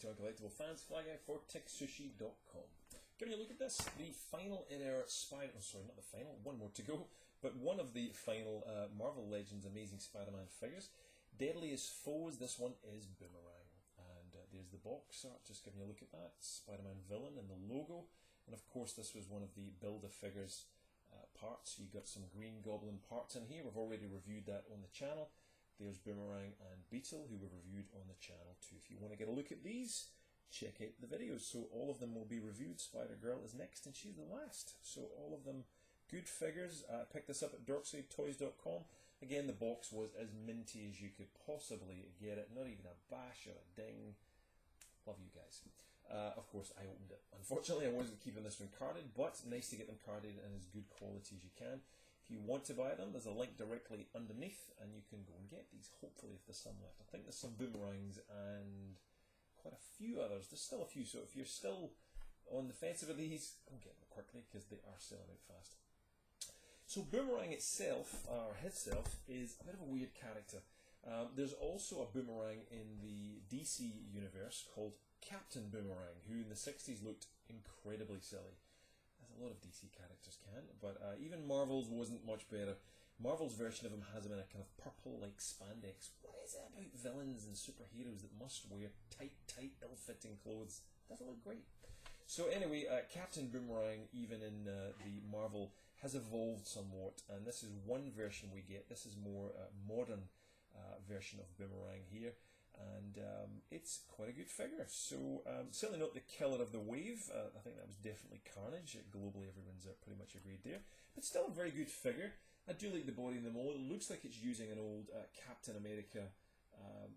Toy Collectible Fans Fly Guy for TekSushi.com. Giving you a look at this, the final in our sorry, not the final, one more to go, but one of the final Marvel Legends Amazing Spider-Man figures. Deadliest Foes, this one is Boomerang. And there's the box art, just giving you a look at that. Spider-Man villain and the logo. And of course this was one of the Build-A-Figures parts. You got some Green Goblin parts in here. We've already reviewed that on the channel. There's Boomerang and Beetle, who we've reviewed on the channel too. If you want to get a look at these, check out the videos. So all of them will be reviewed. Spider-Girl is next and she's the last. So all of them good figures. I picked this up at DorksideToys.com. Again, the box was as minty as you could possibly get it. Not even a bash or a ding. Love you guys. Of course, I opened it. Unfortunately, I wasn't keeping this one carded, but nice to get them carded and as good quality as you can. If you want to buy them, there's a link directly underneath, and you can go and get these, hopefully, if there's some left. I think there's some Boomerangs and quite a few others. There's still a few, so if you're still on the fence about these, go and get them quickly, because they are selling out fast. So Boomerang itself, or himself, is a bit of a weird character. There's also a Boomerang in the DC universe called Captain Boomerang, who in the 60s looked incredibly silly. As a lot of DC characters can, but even Marvel's wasn't much better. Marvel's version of him has him in a kind of purple, like spandex. What is it about villains and superheroes that must wear tight, ill-fitting clothes? Doesn't look great. So anyway, Captain Boomerang, even in the Marvel, has evolved somewhat, and this is one version we get. This is more modern version of Boomerang here. And it's quite a good figure. So certainly not the killer of the wave. I think that was definitely Carnage. Globally, everyone's pretty much agreed there. But still a very good figure. I do like the body in the mold. It looks like it's using an old Captain America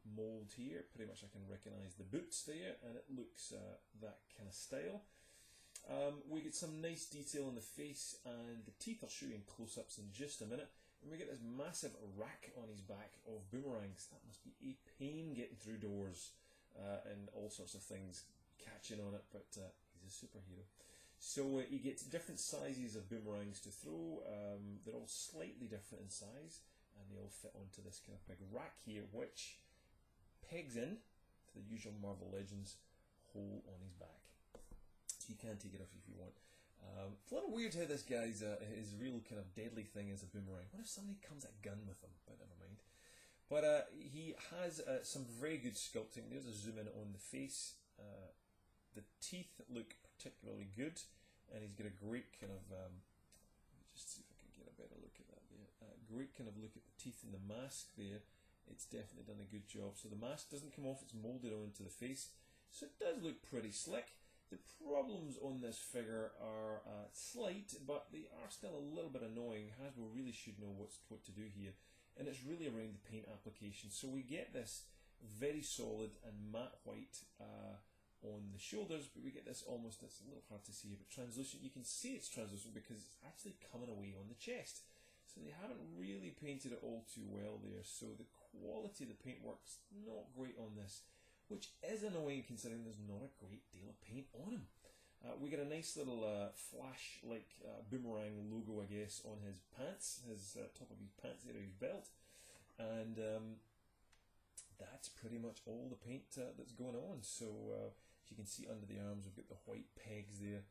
mold here. Pretty much I can recognise the boots there, and it looks that kind of style. We get some nice detail on the face, and the teeth I'll show you in close-ups in just a minute. And we get this massive rack on his back of boomerangs. That must be a pain getting through doors and all sorts of things catching on it, but he's a superhero. So he gets different sizes of boomerangs to throw. They're all slightly different in size, and they all fit onto this kind of big rack here, which pegs in to the usual Marvel Legends hole on his back. So you can take it off if you want. It's a little weird how this guy's his real kind of deadly thing is a boomerang. What if somebody comes at a gun with him? But never mind. But he has some very good sculpting. There's a zoom in on the face. The teeth look particularly good, and he's got a great kind of. Let me just see if I can get a better look at that there. Great kind of look at the teeth and the mask there. It's definitely done a good job. So the mask doesn't come off; it's molded onto the face, so it does look pretty slick. The problems on this figure are slight, but they are still a little bit annoying. Hasbro really should know what to do here, and it's really around the paint application. So we get this very solid and matte white on the shoulders, but we get this almost, it's a little hard to see, but translucent. You can see it's translucent because it's actually coming away on the chest. So they haven't really painted it all too well there, so the quality of the paintwork's not great on this, which is annoying considering there's not a great deal of paint on him. We get a nice little flash-like boomerang logo, I guess, on his pants, his top of his pants there, his belt, and that's pretty much all the paint that's going on. So as you can see under the arms, we've got the white pegs there,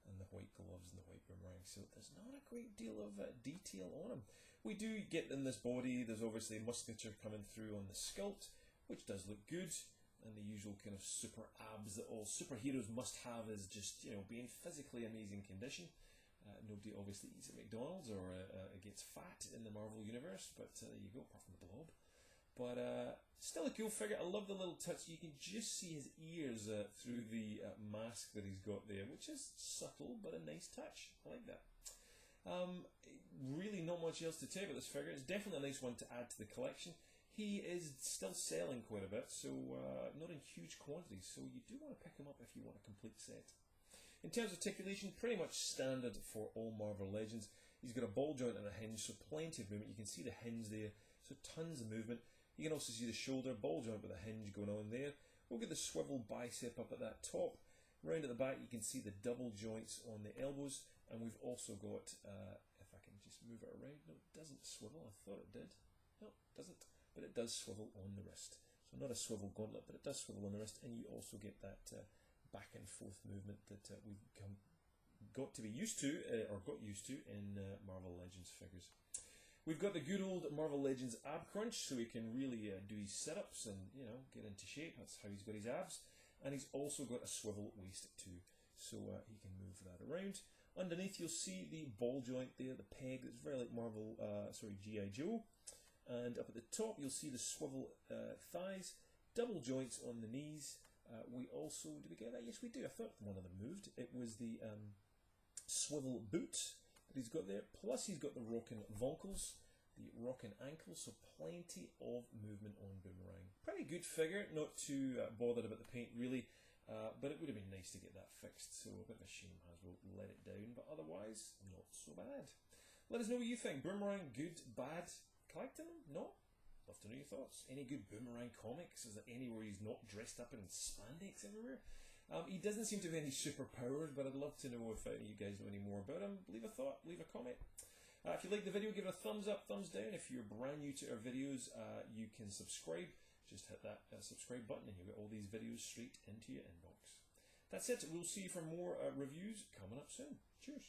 and the white gloves and the white boomerang, so there's not a great deal of detail on him. We do get in this body, there's obviously musculature coming through on the sculpt, which does look good. And the usual kind of super abs that all superheroes must have is just, you know, being physically amazing condition. Nobody obviously eats at McDonald's or gets fat in the Marvel universe, but there you go, apart from the Blob. But still a cool figure. I love the little touch. You can just see his ears through the mask that he's got there, which is subtle but a nice touch. I like that. Really not much else to tell about this figure. It's definitely a nice one to add to the collection. He is still selling quite a bit, so not in huge quantities, so you do want to pick him up if you want a complete set. In terms of articulation, pretty much standard for all Marvel Legends. He's got a ball joint and a hinge, so plenty of movement. You can see the hinge there, so tons of movement. You can also see the shoulder, ball joint with a hinge going on there. We'll get the swivel bicep up at that top. Round at the back, you can see the double joints on the elbows, and we've also got, if I can just move it around, no, it doesn't swivel, I thought it did. No, it doesn't. But it does swivel on the wrist. So So not a swivel gauntlet, but it does swivel on the wrist, and you also get that back and forth movement that we've got to be used to, or got used to in Marvel Legends figures. We've got the good old Marvel Legends ab crunch, so he can really do his sit-ups and, you know, get into shape. That's how he's got his abs. And he's also got a swivel waist too, so he can move that around. Underneath you'll see the ball joint there, the peg, that's very like Marvel, G.I. Joe. And up at the top you'll see the swivel thighs, double joints on the knees. We also, did we get that? Yes we do, I thought one of them moved. It was the swivel boot that he's got there, plus he's got the rockin' vonkles, the rockin' ankles, so plenty of movement on Boomerang. Pretty good figure, not too bothered about the paint really, but it would have been nice to get that fixed, so a bit of a shame Hasbro let it down, but otherwise not so bad. Let us know what you think. Boomerang, good, bad, collecting them? No? Love to know your thoughts. Any good Boomerang comics? Is there anywhere he's not dressed up in spandex everywhere? He doesn't seem to have any superpowers, but I'd love to know if any of you guys know any more about him. Leave a thought, leave a comment. If you like the video, give it a thumbs up, thumbs down. If you're brand new to our videos, you can subscribe. Just hit that subscribe button and you'll get all these videos straight into your inbox. That's it. We'll see you for more reviews coming up soon. Cheers.